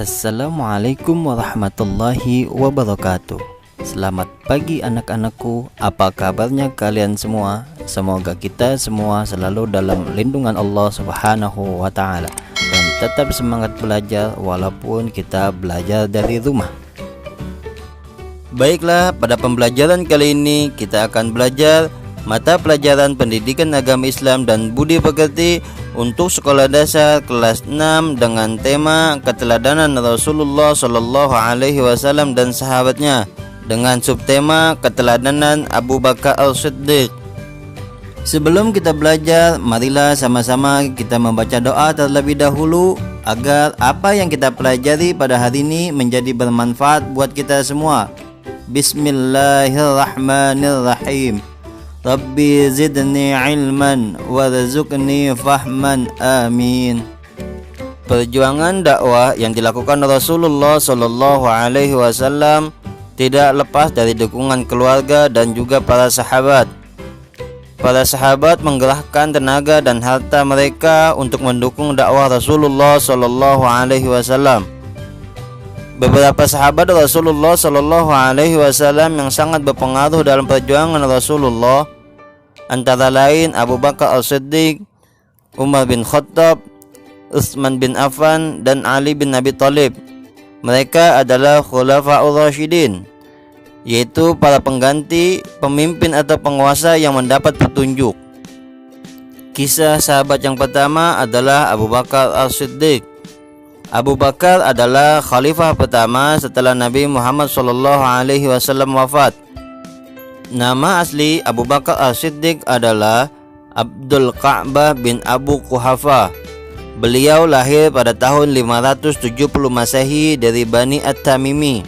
Assalamualaikum warahmatullahi wabarakatuh. Selamat pagi anak-anakku, apa kabarnya kalian semua? Semoga kita semua selalu dalam lindungan Allah Subhanahu wa ta'ala dan tetap semangat belajar walaupun kita belajar dari rumah. Baiklah, pada pembelajaran kali ini kita akan belajar mata pelajaran Pendidikan Agama Islam dan Budi Pekerti untuk sekolah dasar kelas 6 dengan tema keteladanan Rasulullah Shallallahu Alaihi Wasallam dan sahabatnya dengan subtema keteladanan Abu Bakar As-Siddiq. Sebelum kita belajar, marilah sama-sama kita membaca doa terlebih dahulu agar apa yang kita pelajari pada hari ini menjadi bermanfaat buat kita semua. Bismillahirrahmanirrahim. Rabbi zidni ilman warzuqni fahman, amin. Perjuangan dakwah yang dilakukan Rasulullah Shallallahu Alaihi Wasallam tidak lepas dari dukungan keluarga dan juga para sahabat. Para sahabat menggerahkan tenaga dan harta mereka untuk mendukung dakwah Rasulullah Shallallahu Alaihi Wasallam. Beberapa sahabat Rasulullah Shallallahu Alaihi Wasallam yang sangat berpengaruh dalam perjuangan Rasulullah antara lain Abu Bakar As-Siddiq, Umar bin Khattab, Utsman bin Affan, dan Ali bin Abi Thalib. Mereka adalah Khulafaur Rasyidin, yaitu para pengganti, pemimpin atau penguasa yang mendapat petunjuk. Kisah sahabat yang pertama adalah Abu Bakar As-Siddiq. Abu Bakar adalah khalifah pertama setelah Nabi Muhammad SAW wafat. Nama asli Abu Bakar As-Siddiq adalah Abdul Ka'bah bin Abu Quhafah. Beliau lahir pada tahun 570 Masehi dari Bani At-Tamimi.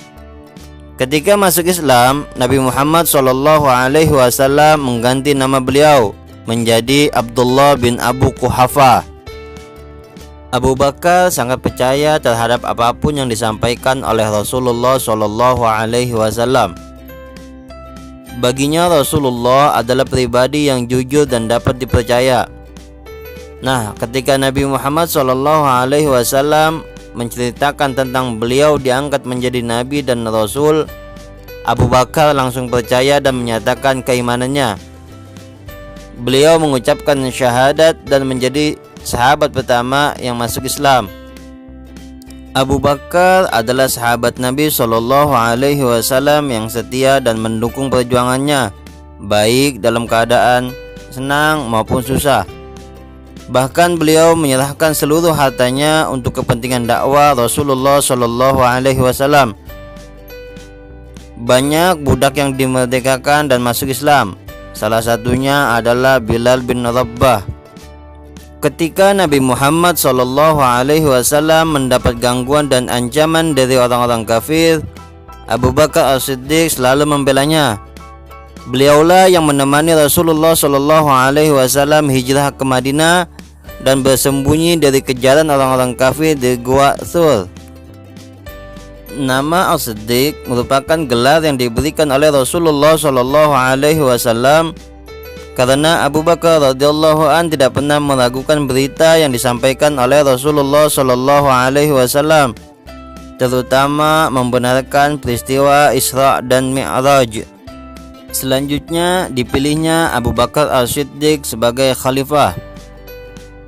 Ketika masuk Islam, Nabi Muhammad SAW mengganti nama beliau menjadi Abdullah bin Abu Quhafah. Abu Bakar sangat percaya terhadap apapun yang disampaikan oleh Rasulullah SAW. Baginya Rasulullah adalah pribadi yang jujur dan dapat dipercaya. Nah, ketika Nabi Muhammad SAW menceritakan tentang beliau diangkat menjadi Nabi dan Rasul, Abu Bakar langsung percaya dan menyatakan keimanannya. Beliau mengucapkan syahadat dan menjadi sahabat pertama yang masuk Islam. Abu Bakar adalah sahabat Nabi SAW yang setia dan mendukung perjuangannya, baik dalam keadaan senang maupun susah. Bahkan beliau menyerahkan seluruh hartanya untuk kepentingan dakwah Rasulullah SAW. Banyak budak yang dimerdekakan dan masuk Islam. Salah satunya adalah Bilal bin Rabah. Ketika Nabi Muhammad SAW mendapat gangguan dan ancaman dari orang-orang kafir, Abu Bakar As-Siddiq selalu membelanya. Beliaulah yang menemani Rasulullah SAW hijrah ke Madinah dan bersembunyi dari kejaran orang-orang kafir di Gua Thur. Nama As-Siddiq merupakan gelar yang diberikan oleh Rasulullah SAW karena Abu Bakar radhiyallahu an tidak pernah meragukan berita yang disampaikan oleh Rasulullah SAW, terutama membenarkan peristiwa Isra dan Mi'raj. Selanjutnya dipilihnya Abu Bakar As-Siddiq sebagai khalifah.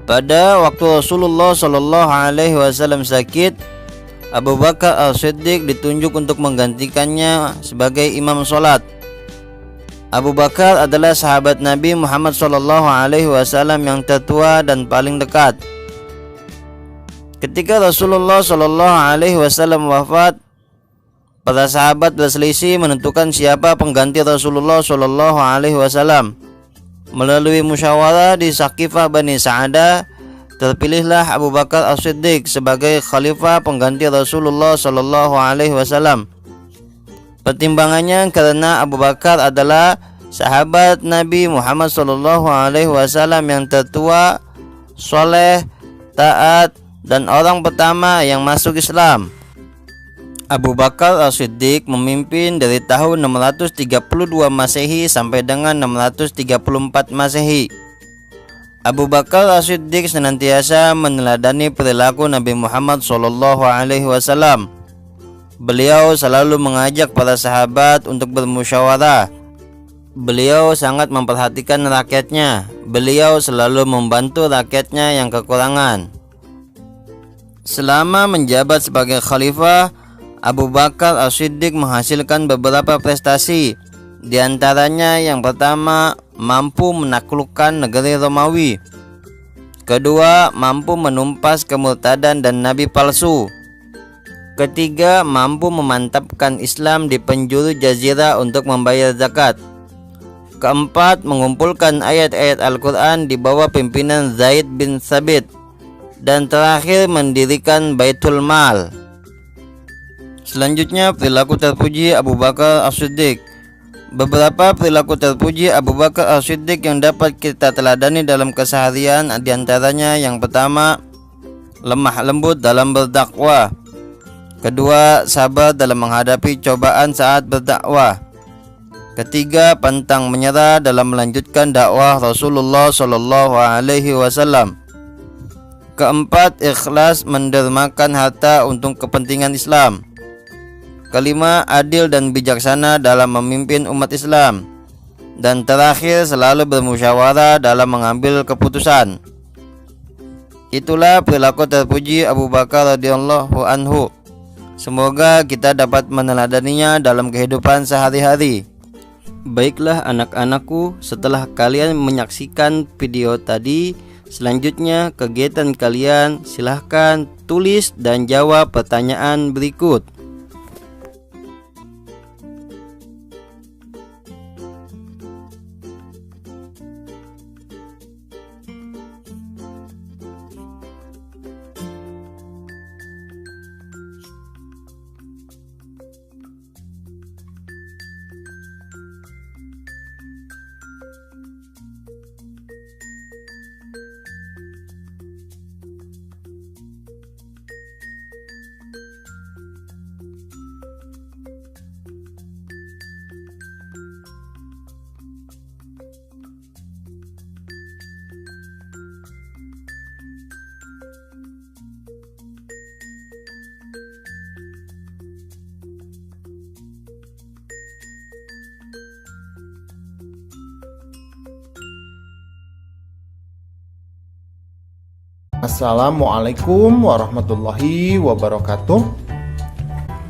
Pada waktu Rasulullah SAW sakit, Abu Bakar As-Siddiq ditunjuk untuk menggantikannya sebagai imam sholat. Abu Bakar adalah sahabat Nabi Muhammad SAW yang tertua dan paling dekat. Ketika Rasulullah SAW wafat, para sahabat berselisih menentukan siapa pengganti Rasulullah SAW. Melalui musyawarah di Saqifah Bani Sa'adah, terpilihlah Abu Bakar As-Siddiq sebagai khalifah pengganti Rasulullah SAW. Pertimbangannya karena Abu Bakar adalah sahabat Nabi Muhammad SAW yang tertua, soleh, taat, dan orang pertama yang masuk Islam. Abu Bakar As-Siddiq memimpin dari tahun 632 Masehi sampai dengan 634 Masehi. Abu Bakar As-Siddiq senantiasa meneladani perilaku Nabi Muhammad SAW. Beliau selalu mengajak para sahabat untuk bermusyawarah. Beliau sangat memperhatikan rakyatnya. Beliau selalu membantu rakyatnya yang kekurangan. Selama menjabat sebagai khalifah, Abu Bakar As-Siddiq menghasilkan beberapa prestasi. Di antaranya yang pertama, mampu menaklukkan negeri Romawi. Kedua, mampu menumpas kemurtadan dan nabi palsu. Ketiga, mampu memantapkan Islam di penjuru jazirah untuk membayar zakat. Keempat, mengumpulkan ayat-ayat Al-Quran di bawah pimpinan Zaid bin Thabit. Dan terakhir, mendirikan Baitul Mal. Selanjutnya, perilaku terpuji Abu Bakar As-Siddiq. Beberapa perilaku terpuji Abu Bakar As-Siddiq yang dapat kita teladani dalam keseharian, diantaranya yang pertama, lemah lembut dalam berdakwah. Kedua, sabar dalam menghadapi cobaan saat berdakwah. Ketiga, pantang menyerah dalam melanjutkan dakwah Rasulullah SAW. Keempat, ikhlas mendermakan harta untuk kepentingan Islam. Kelima, adil dan bijaksana dalam memimpin umat Islam. Dan terakhir, selalu bermusyawarah dalam mengambil keputusan. Itulah perilaku terpuji Abu Bakar radhiyallahu anhu. Semoga kita dapat meneladaninya dalam kehidupan sehari-hari. Baiklah anak-anakku, setelah kalian menyaksikan video tadi, selanjutnya kegiatan kalian silahkan tulis dan jawab pertanyaan berikut. Assalamualaikum warahmatullahi wabarakatuh.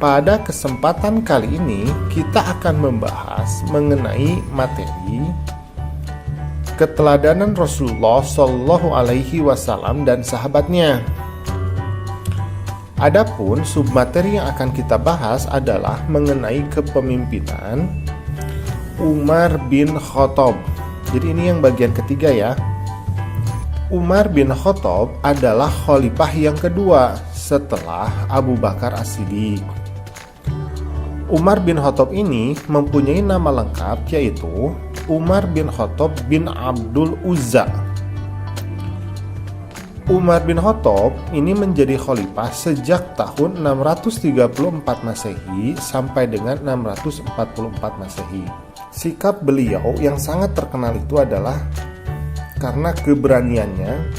Pada kesempatan kali ini kita akan membahas mengenai materi keteladanan Rasulullah Shallallahu Alaihi Wasallam dan sahabatnya. Adapun submateri yang akan kita bahas adalah mengenai kepemimpinan Umar bin Khattab. Jadi ini yang bagian ketiga ya. Umar bin Khattab adalah khalifah yang kedua setelah Abu Bakar As-Siddiq. Umar bin Khattab ini mempunyai nama lengkap yaitu Umar bin Khattab bin Abdul Uzza. Umar bin Khattab ini menjadi khalifah sejak tahun 634 Masehi sampai dengan 644 Masehi. Sikap beliau yang sangat terkenal itu adalah karena keberaniannya,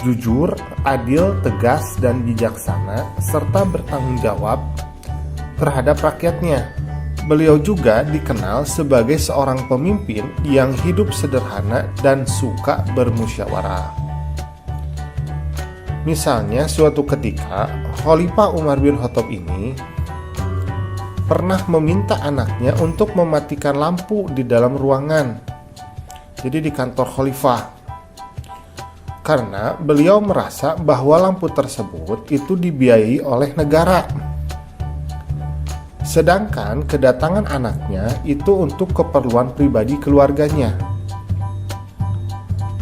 jujur, adil, tegas, dan bijaksana, serta bertanggung jawab terhadap rakyatnya. Beliau juga dikenal sebagai seorang pemimpin yang hidup sederhana dan suka bermusyawarah. Misalnya, suatu ketika, Khalifah Umar bin Khattab ini pernah meminta anaknya untuk mematikan lampu di dalam ruangan. Jadi di kantor khalifah, karena beliau merasa bahwa lampu tersebut itu dibiayai oleh negara, sedangkan kedatangan anaknya itu untuk keperluan pribadi keluarganya.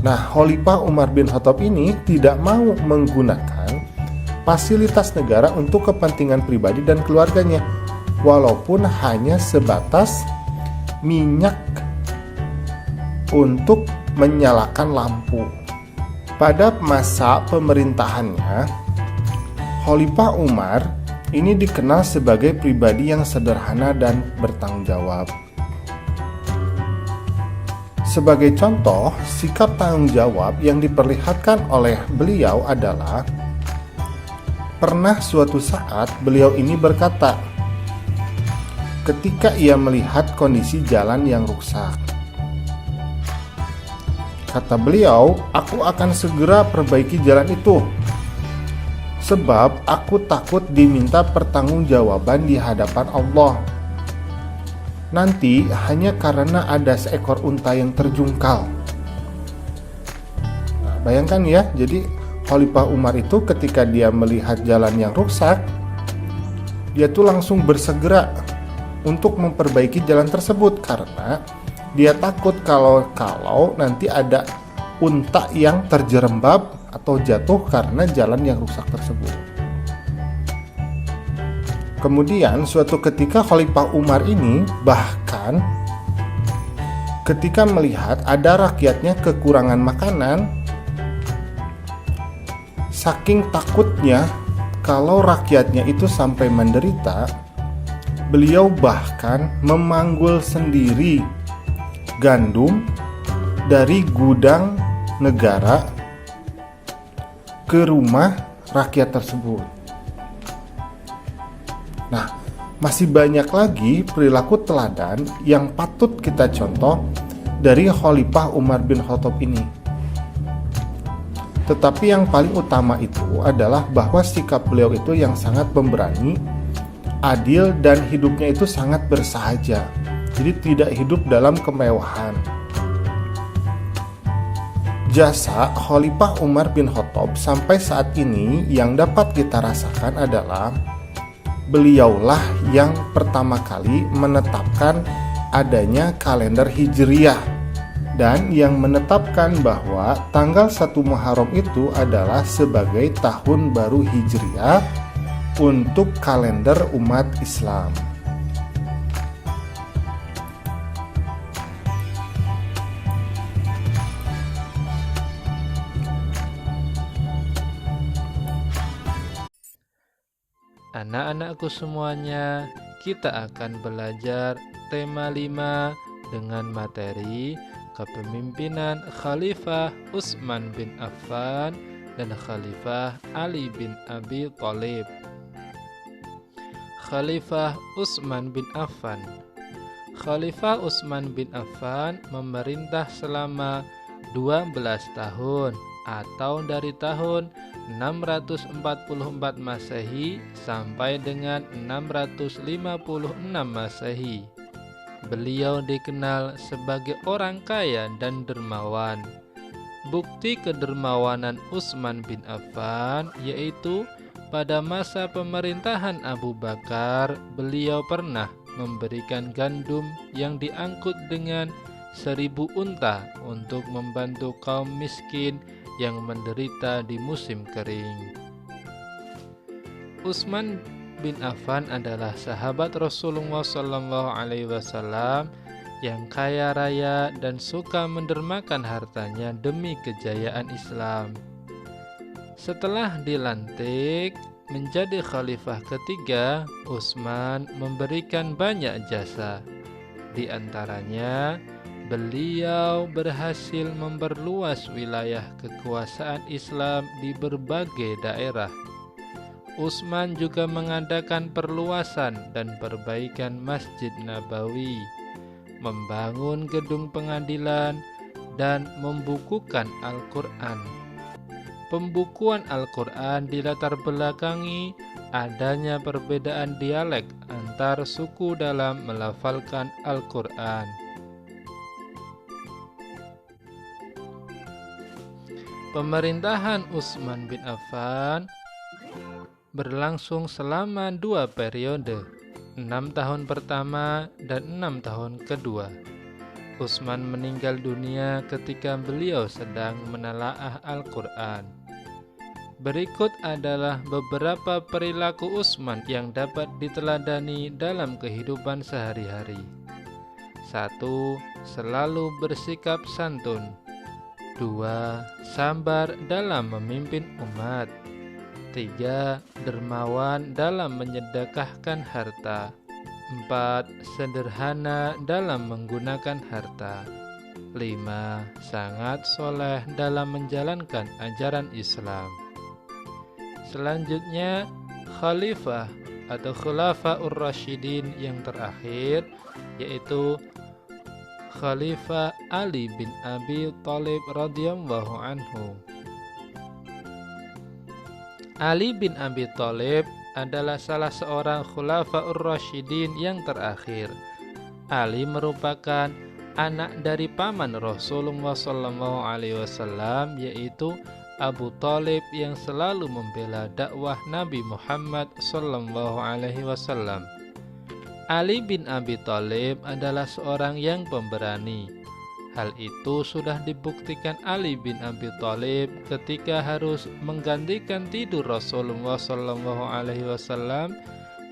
Nah, Khalifah Umar bin Khattab ini tidak mau menggunakan fasilitas negara untuk kepentingan pribadi dan keluarganya, walaupun hanya sebatas minyak untuk menyalakan lampu. Pada masa pemerintahannya, Khalifah Umar ini dikenal sebagai pribadi yang sederhana dan bertanggung jawab. Sebagai contoh, sikap tanggung jawab yang diperlihatkan oleh beliau adalah pernah suatu saat beliau ini berkata, ketika ia melihat kondisi jalan yang rusak, kata beliau, "Aku akan segera perbaiki jalan itu, sebab aku takut diminta pertanggungjawaban di hadapan Allah. Nanti hanya karena ada seekor unta yang terjungkal." Nah, bayangkan ya, jadi Khalifah Umar itu ketika dia melihat jalan yang rusak, dia tuh langsung bersegera untuk memperbaiki jalan tersebut karena dia takut kalau nanti ada unta yang terjerembab atau jatuh karena jalan yang rusak tersebut. Kemudian suatu ketika Khalifah Umar ini bahkan ketika melihat ada rakyatnya kekurangan makanan, saking takutnya kalau rakyatnya itu sampai menderita, beliau bahkan memanggul sendiri gandum dari gudang negara ke rumah rakyat tersebut. Nah, masih banyak lagi perilaku teladan yang patut kita contoh dari Khalifah Umar bin Khattab ini. Tetapi yang paling utama itu adalah bahwa sikap beliau itu yang sangat pemberani, adil, dan hidupnya itu sangat bersahaja. Jadi tidak hidup dalam kemewahan. Jasa Khalifah Umar bin Khattab sampai saat ini yang dapat kita rasakan adalah beliaulah yang pertama kali menetapkan adanya kalender Hijriyah dan yang menetapkan bahwa tanggal 1 Muharram itu adalah sebagai tahun baru Hijriyah untuk kalender umat Islam. Anak-anakku semuanya, kita akan belajar tema 5 dengan materi kepemimpinan Khalifah Utsman bin Affan dan Khalifah Ali bin Abi Thalib. Khalifah Utsman bin Affan. Khalifah Utsman bin Affan memerintah selama 12 tahun atau dari tahun 644 Masehi sampai dengan 656 Masehi. Beliau dikenal sebagai orang kaya dan dermawan. Bukti kedermawanan Utsman bin Affan yaitu pada masa pemerintahan Abu Bakar, beliau pernah memberikan gandum yang diangkut dengan 1000 unta untuk membantu kaum miskin yang menderita di musim kering. Utsman bin Affan adalah sahabat Rasulullah SAW yang kaya raya dan suka mendermakan hartanya demi kejayaan Islam. Setelah dilantik menjadi khalifah ketiga, Utsman memberikan banyak jasa. Di antaranya, beliau berhasil memperluas wilayah kekuasaan Islam di berbagai daerah. Utsman juga mengadakan perluasan dan perbaikan Masjid Nabawi, membangun gedung pengadilan, dan membukukan Al-Quran. Pembukuan Al-Quran dilatar belakangi adanya perbedaan dialek antar suku dalam melafalkan Al-Quran. Pemerintahan Utsman bin Affan berlangsung selama 2 periode, 6 tahun pertama dan 6 tahun kedua. Utsman meninggal dunia ketika beliau sedang menelaah Al-Quran. Berikut adalah beberapa perilaku Utsman yang dapat diteladani dalam kehidupan sehari-hari. 1. Selalu bersikap santun. 2. Sabar dalam memimpin umat. 3. Dermawan dalam menyedekahkan harta. 4. Sederhana dalam menggunakan harta. 5. Sangat soleh dalam menjalankan ajaran Islam. Selanjutnya, khalifah atau khulafaur rasyidin yang terakhir, yaitu Khalifah Ali bin Abi Thalib radhiyallahu anhu. Ali bin Abi Thalib adalah salah seorang khulafaur rasyidin yang terakhir. Ali merupakan anak dari paman Rasulullah SAW, yaitu Abu Thalib yang selalu membela dakwah Nabi Muhammad SAW. Ali bin Abi Thalib adalah seorang yang pemberani. Hal itu sudah dibuktikan Ali bin Abi Thalib ketika harus menggantikan tidur Rasulullah SAW,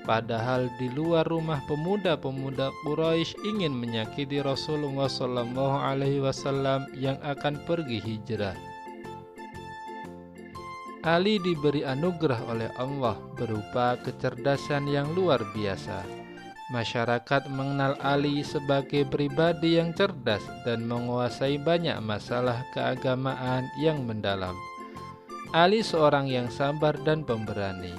padahal di luar rumah pemuda-pemuda Quraisy ingin menyakiti Rasulullah SAW yang akan pergi hijrah. Ali diberi anugerah oleh Allah berupa kecerdasan yang luar biasa. Masyarakat mengenal Ali sebagai pribadi yang cerdas dan menguasai banyak masalah keagamaan yang mendalam. Ali seorang yang sabar dan pemberani.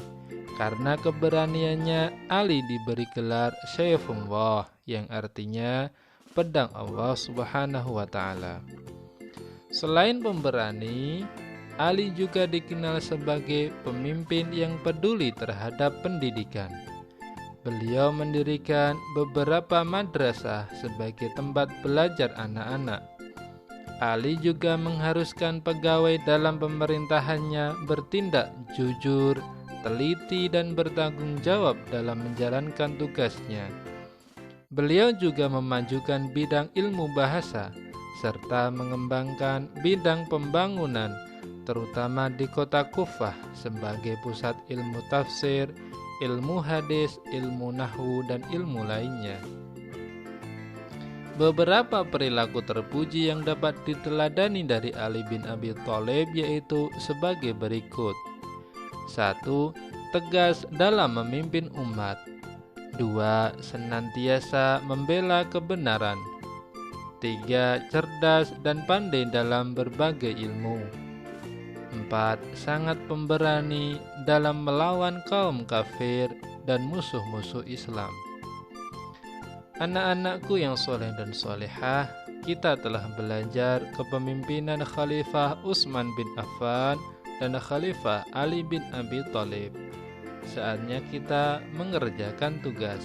Karena keberaniannya, Ali diberi gelar Sayfullah, yang artinya pedang Allah Subhanahu wa Ta'ala. Selain pemberani, Ali juga dikenal sebagai pemimpin yang peduli terhadap pendidikan. Beliau mendirikan beberapa madrasah sebagai tempat belajar anak-anak. Ali juga mengharuskan pegawai dalam pemerintahannya bertindak jujur, teliti, dan bertanggung jawab dalam menjalankan tugasnya. Beliau juga memajukan bidang ilmu bahasa serta mengembangkan bidang pembangunan, terutama di kota Kufah sebagai pusat ilmu tafsir, ilmu hadis, ilmu nahwu, dan ilmu lainnya. Beberapa perilaku terpuji yang dapat diteladani dari Ali bin Abi Thalib yaitu sebagai berikut. 1. Tegas dalam memimpin umat. 2. Senantiasa membela kebenaran. 3. Cerdas dan pandai dalam berbagai ilmu. 4. Sangat pemberani dalam melawan kaum kafir dan musuh-musuh Islam. Anak-anakku yang soleh dan solehah, kita telah belajar kepemimpinan Khalifah Utsman bin Affan dan Khalifah Ali bin Abi Thalib. Saatnya kita mengerjakan tugas.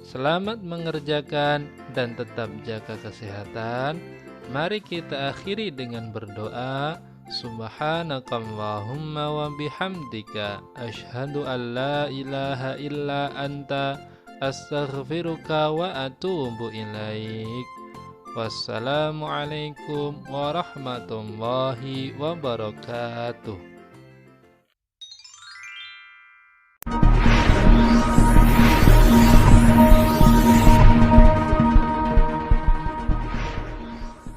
Selamat mengerjakan dan tetap jaga kesehatan. Mari kita akhiri dengan berdoa. Subhanakallahumma wa bihamdika asyhadu an la ilaha illa anta astaghfiruka wa atubu ilaik. Wassalamualaikum warahmatullahi wabarakatuh.